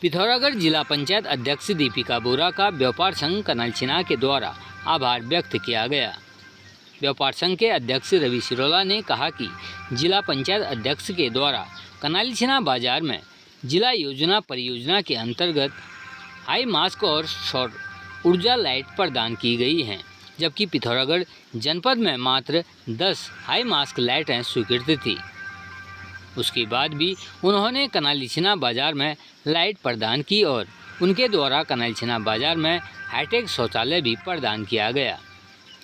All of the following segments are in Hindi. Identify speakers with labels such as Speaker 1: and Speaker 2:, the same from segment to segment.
Speaker 1: पिथौरागढ़ जिला पंचायत अध्यक्ष दीपिका बोरा का व्यापार संघ कनालछिना के द्वारा आभार व्यक्त किया गया। व्यापार संघ के अध्यक्ष रवि सिरोला ने कहा कि जिला पंचायत अध्यक्ष के द्वारा कनालछिना बाजार में जिला योजना परियोजना के अंतर्गत हाई मास्क और सौर ऊर्जा लाइट प्रदान की गई हैं, जबकि पिथौरागढ़ जनपद में मात्र 10 हाई मास्क लाइटें स्वीकृत थी। उसके बाद भी उन्होंने कनालछिना बाजार में लाइट प्रदान की और उनके द्वारा कनालछिना बाजार में हाईटेक शौचालय भी प्रदान किया गया,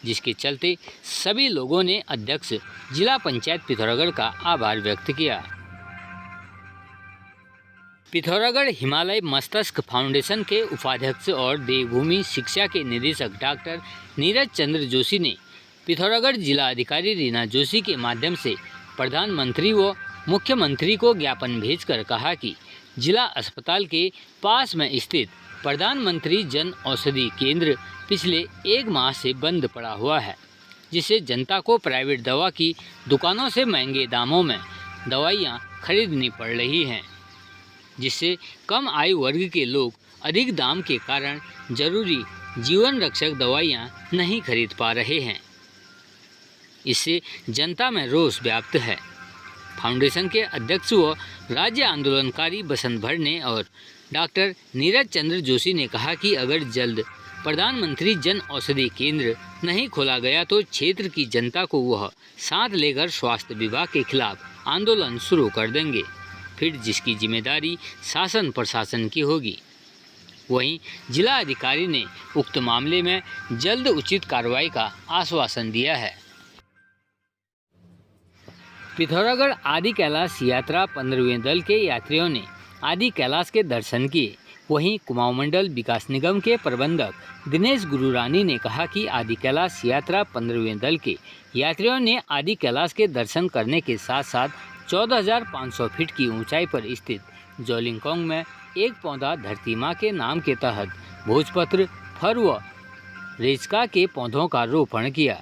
Speaker 1: जिसके चलते सभी लोगों ने अध्यक्ष जिला पंचायत पिथौरागढ़ का आभार व्यक्त किया। पिथौरागढ़ हिमालय मस्तिष्क फाउंडेशन के उपाध्यक्ष और देवभूमि शिक्षा के निदेशक डॉक्टर नीरज चंद्र जोशी ने पिथौरागढ़ जिला अधिकारी रीना जोशी के माध्यम से प्रधानमंत्री व मुख्यमंत्री को ज्ञापन भेजकर कहा कि जिला अस्पताल के पास में स्थित प्रधानमंत्री जन औषधि केंद्र पिछले 1 माह से बंद पड़ा हुआ है, जिससे जनता को प्राइवेट दवा की दुकानों से महंगे दामों में दवाइयाँ खरीदनी पड़ रही हैं, जिससे कम आयु वर्ग के लोग अधिक दाम के कारण जरूरी जीवन रक्षक दवाइयाँ नहीं खरीद पा रहे हैं। इससे जनता में रोष व्याप्त है। फाउंडेशन के अध्यक्ष व राज्य आंदोलनकारी बसंत भरने और डॉक्टर नीरज चंद्र जोशी ने कहा कि अगर जल्द प्रधानमंत्री जन औषधि केंद्र नहीं खोला गया तो क्षेत्र की जनता को वह साथ लेकर स्वास्थ्य विभाग के खिलाफ आंदोलन शुरू कर देंगे, फिर जिसकी जिम्मेदारी शासन प्रशासन की होगी। वहीं जिला अधिकारी ने उक्त मामले में जल्द उचित कार्रवाई का आश्वासन दिया है। पिथौरागढ़ आदि कैलाश यात्रा 15वें दल के यात्रियों ने आदि कैलाश के दर्शन किए। वहीं कुमाऊं मंडल विकास निगम के प्रबंधक दिनेश गुरुरानी ने कहा कि आदि कैलाश यात्रा 15वें दल के यात्रियों ने आदि कैलाश के दर्शन करने के साथ साथ 14,500 फीट की ऊंचाई पर स्थित जोलिंगकोंग में एक पौधा धरती माँ के नाम के तहत भोजपत्र, फर व रेचका के पौधों का रोपण किया।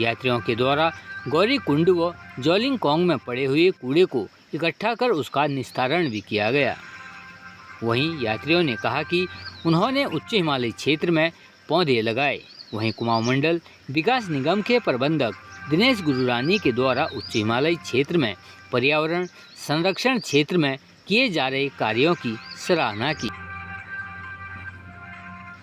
Speaker 1: यात्रियों के द्वारा गौरी कुंड व जोलिंगकोंग में पड़े हुए कूड़े को इकट्ठा कर उसका निस्तारण भी किया गया। वहीं यात्रियों ने कहा कि उन्होंने उच्च हिमालय क्षेत्र में पौधे लगाए। वहीं कुमाऊं मंडल विकास निगम के प्रबंधक दिनेश गुरुरानी के द्वारा उच्च हिमालय क्षेत्र में पर्यावरण संरक्षण क्षेत्र में किए जा रहे कार्यों की सराहना की।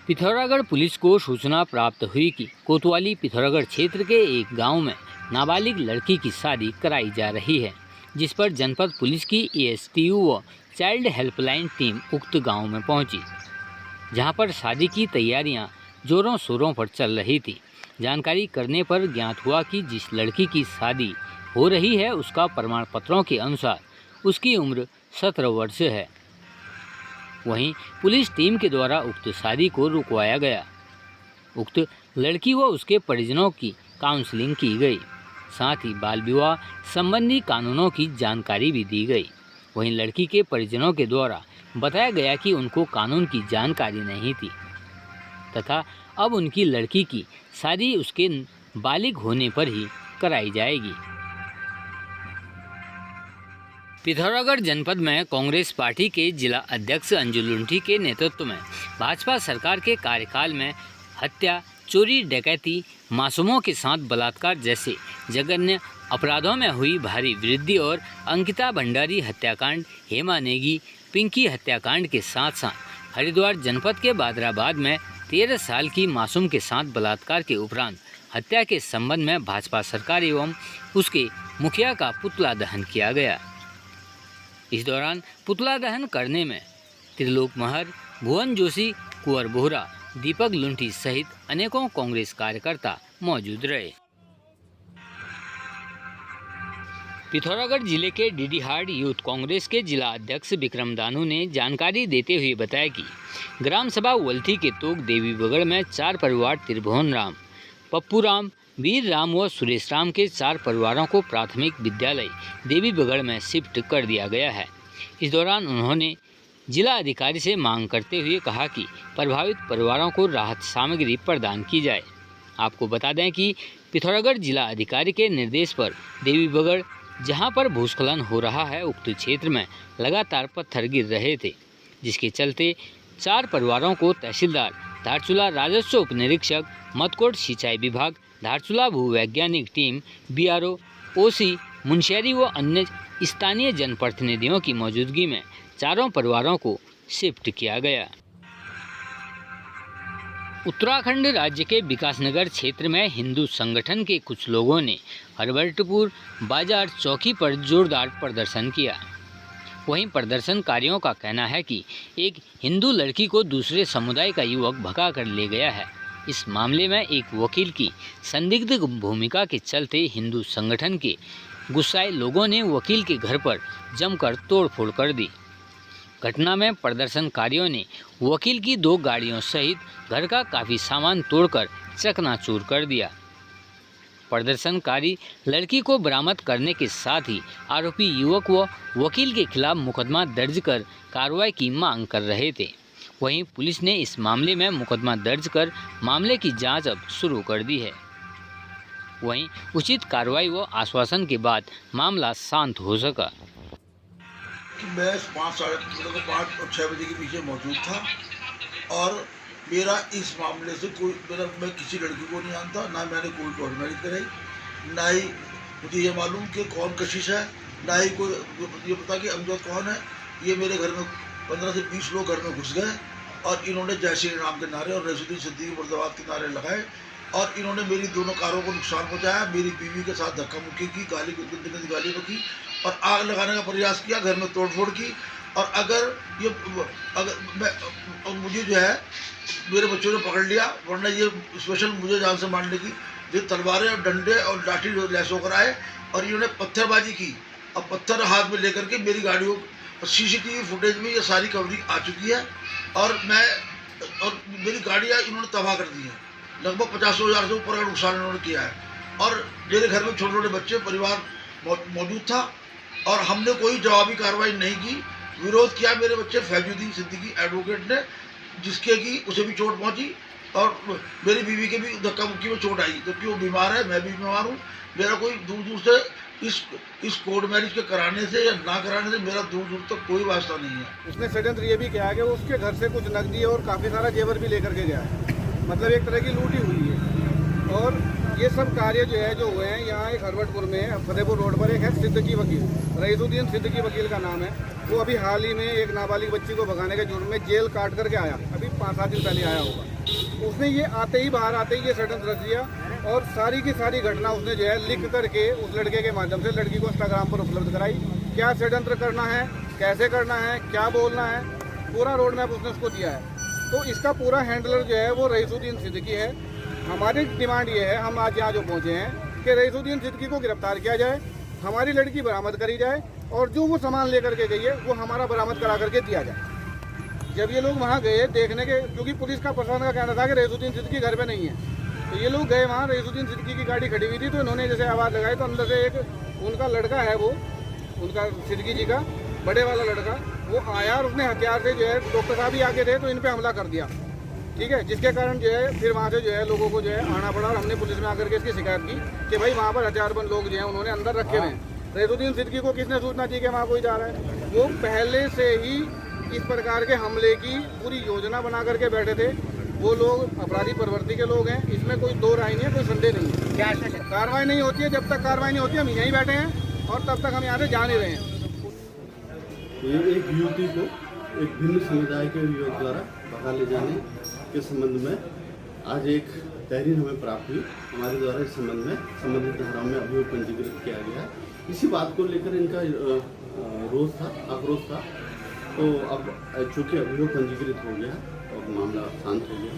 Speaker 1: पिथौरागढ़ पुलिस को सूचना प्राप्त हुई कि कोतवाली पिथौरागढ़ क्षेत्र के एक गांव में नाबालिग लड़की की शादी कराई जा रही है, जिस पर जनपद पुलिस की एएसटीयू व चाइल्ड हेल्पलाइन टीम उक्त गांव में पहुंची, जहां पर शादी की तैयारियां जोरों शोरों पर चल रही थी। जानकारी करने पर ज्ञात हुआ कि जिस लड़की की शादी हो रही है उसका प्रमाण पत्रों के अनुसार उसकी उम्र 17 वर्ष है। वहीं पुलिस टीम के द्वारा उक्त शादी को रुकवाया गया। उक्त लड़की व उसके परिजनों की काउंसलिंग की गई, साथ ही बाल विवाह संबंधी कानूनों की जानकारी भी दी गई। वहीं लड़की के परिजनों के द्वारा बताया गया कि उनको कानून की जानकारी नहीं थी तथा अब उनकी लड़की की शादी उसके बालिग होने पर ही कराई जाएगी। पिथौरागढ़ जनपद में कांग्रेस पार्टी के जिला अध्यक्ष अंजू लुंठी के नेतृत्व में भाजपा सरकार के कार्यकाल में हत्या, चोरी, डकैती, मासूमों के साथ बलात्कार जैसे जघन्य अपराधों में हुई भारी वृद्धि और अंकिता भंडारी हत्याकांड, हेमा नेगी, पिंकी हत्याकांड के साथ साथ हरिद्वार जनपद के बादराबाद में 13 साल की मासूम के साथ बलात्कार के उपरांत हत्या के संबंध में भाजपा सरकार एवं उसके मुखिया का पुतला दहन किया गया। इस दौरान पुतला दहन करने में त्रिलोक महर, भुवन जोशी, कुंवर बोहरा, दीपक लुंठी सहित अनेकों कांग्रेस कार्यकर्ता मौजूद रहे। पिथौरागढ़ जिले के डीडीहाट यूथ कांग्रेस के जिला अध्यक्ष विक्रम दानू ने जानकारी देते हुए बताया कि ग्राम सभा वल्थी के तोक देवी बगड़ में 4 परिवार त्रिभुवन राम, पप्पू राम, वीर राम व सुरेश राम के 4 परिवारों को प्राथमिक विद्यालय देवी बगड़ में शिफ्ट कर दिया गया है। इस दौरान उन्होंने जिला अधिकारी से मांग करते हुए कहा कि प्रभावित परिवारों को राहत सामग्री प्रदान की जाए। आपको बता दें कि पिथौरागढ़ जिला अधिकारी के निर्देश पर देवी बगड़ जहां पर भूस्खलन हो रहा है, उक्त क्षेत्र में लगातार पत्थर गिर रहे थे, जिसके चलते 4 परिवारों को तहसीलदार धारचूला, राजस्व उप निरीक्षक, मतकोट सिंचाई विभाग, धारचूला भूवैज्ञानिक टीम, BRO, OC, मुंशियारी व अन्य स्थानीय जनप्रतिनिधियों की मौजूदगी में चारों परिवारों को शिफ्ट किया गया। उत्तराखंड राज्य के विकासनगर क्षेत्र में हिंदू संगठन के कुछ लोगों ने हरबर्टपुर बाजार चौकी पर जोरदार प्रदर्शन किया। वहीं प्रदर्शनकारियों का कहना है कि एक हिंदू लड़की को दूसरे समुदाय का युवक भगा कर ले गया है। इस मामले में एक वकील की संदिग्ध भूमिका के चलते हिंदू संगठन के गुस्साए लोगों ने वकील के घर पर जमकर तोड़फोड़ कर दी। घटना में प्रदर्शनकारियों ने वकील की 2 गाड़ियों सहित घर का काफ़ी सामान तोड़कर चकनाचूर कर दिया। प्रदर्शनकारी लड़की को बरामद करने के साथ ही आरोपी युवक व वकील के खिलाफ मुकदमा दर्ज कर कार्रवाई की मांग कर रहे थे। वहीं पुलिस ने इस मामले में मुकदमा दर्ज कर मामले की जांच अब शुरू कर दी है। वहीं उचित कार्रवाई व आश्वासन के बाद मामला शांत हो सका।
Speaker 2: मैं 5 और 6 बजे के पीछे मौजूद था और मेरा इस मामले से मैं किसी लड़की को नहीं जानता, ना मैंने कोई कोर्ट मैरिज कराई, ना ही मुझे ये मालूम कि कौन कशिश है, ना ही कोई ये पता कि अमजद कौन है। ये मेरे घर में 15 से 20 लोग घर में घुस गए और इन्होंने जय श्री राम के नारे और रईसुद्दीन सिद्दीकी मुर्दाबाद के नारे लगाए और इन्होंने मेरी दोनों कारों को नुकसान पहुँचाया। मेरी बीवी के साथ धक्का मुक्की की, गाली बकी और आग लगाने का प्रयास किया, घर में तोड़फोड़ की। और मुझे जो है मेरे बच्चों ने पकड़ लिया, वरना ये स्पेशल मुझे जान से मारने की जो तलवारें और डंडे और लाठी लैस होकर आए और इन्होंने पत्थरबाजी की और पत्थर हाथ में लेकर के मेरी गाड़ियों CCTV फुटेज में ये सारी कवरिंग आ चुकी है और मेरी गाड़ियाँ इन्होंने तबाह कर दी हैं। लगभग 50,000 से ऊपर का नुकसान इन्होंने किया है और मेरे घर में छोटे छोटे बच्चे परिवार मौजूद था और हमने कोई जवाबी कार्रवाई नहीं की। विरोध किया मेरे बच्चे फैजुद्दीन सिद्दीकी एडवोकेट ने, जिसके कि उसे भी चोट पहुंची और मेरी बीवी के भी धक्का मुक्की में चोट आई, क्योंकि वो बीमार है, मैं भी बीमार हूँ। मेरा कोई दूर दूर से इस कोर्ट मैरिज के कराने से या ना कराने से मेरा दूर दूर तक कोई वास्ता नहीं है।
Speaker 3: उसने षड्यंत्र ये भी किया है कि उसके घर से कुछ नकदी और काफ़ी सारा जेवर भी लेकर के गया है, मतलब एक तरह की लूटी हुई है। और ये सब कार्य जो हुए हैं यहाँ एक हरबर्टपुर में फतेहपुर रोड पर एक है सिद्दीकी वकील, रईसुद्दीन सिद्दीकी वकील का नाम है। वो अभी हाल ही में एक नाबालिग बच्ची को भगाने के जुर्म में जेल काट करके आया, अभी 5-7 दिन पहले आया होगा। उसने ये बाहर आते ही ये षड्यंत्र रच दिया और सारी की सारी घटना उसने लिख करके उस लड़के के माध्यम से लड़की को इंस्टाग्राम पर उपलब्ध कराई। क्या षड्यंत्र करना है, कैसे करना है, क्या बोलना है, पूरा रोड मैप उसने उसको दिया है। तो इसका पूरा हैंडलर वो रईसुद्दीन सिद्दीकी है। हमारी डिमांड ये है, हम आज यहाँ जो पहुँचे हैं कि रईसुद्दीन सिद्दीकी को गिरफ्तार किया जाए, हमारी लड़की बरामद करी जाए और जो वो सामान लेकर के गई है वो हमारा बरामद करा करके दिया जाए। जब ये लोग वहाँ गए देखने के, क्योंकि पुलिस का प्रशासन का कहना था कि रईसुद्दीन सिद्दीकी घर पे नहीं है, तो ये लोग गए वहाँ, रईसुद्दीन सिद्दीकी की गाड़ी खड़ी हुई थी, तो इन्होंने जैसे आवाज़ लगाई तो अंदर से एक उनका लड़का है, वो उनका सिद्दीकी जी का बड़े वाला लड़का, वो आया और उसने हथियार से डॉक्टर साहब भी आगे थे तो इन पर हमला कर दिया। ठीक है, जिसके कारण फिर वहाँ से लोगों को आना पड़ा और हमने पुलिस में आकर के इसकी शिकायत की कि भाई वहाँ पर हथियारबंद लोग उन्होंने अंदर रखे हुए हैं। रईसुद्दीन सिद्दीकी को किसने सूचना दी कि वहाँ कोई जा रहा है? वो पहले से ही इस प्रकार के हमले की पूरी योजना बना करके बैठे थे। वो लोग अपराधी प्रवृत्ति के लोग हैं, इसमें कोई दो राय नहीं है, कोई संदेह नहीं है। क्या कार्रवाई नहीं होती है, जब तक कार्रवाई नहीं होती हम यहीं बैठे हैं और तब तक हम यहाँ से जा नहीं रहे हैं।
Speaker 4: एक युवती को एक भिन्न समुदाय के युवक द्वारा भगा ले जाने के संबंध में आज एक तहरीर हमें प्राप्त हुई। हमारे द्वारा इस संबंध में संबंधित धाराओं में अभियोग पंजीकृत किया गया। इसी बात को लेकर इनका रोष था, आक्रोश था। तो अब चूँकि अभियोग पंजीकृत हो गया और मामला शांत हो गया,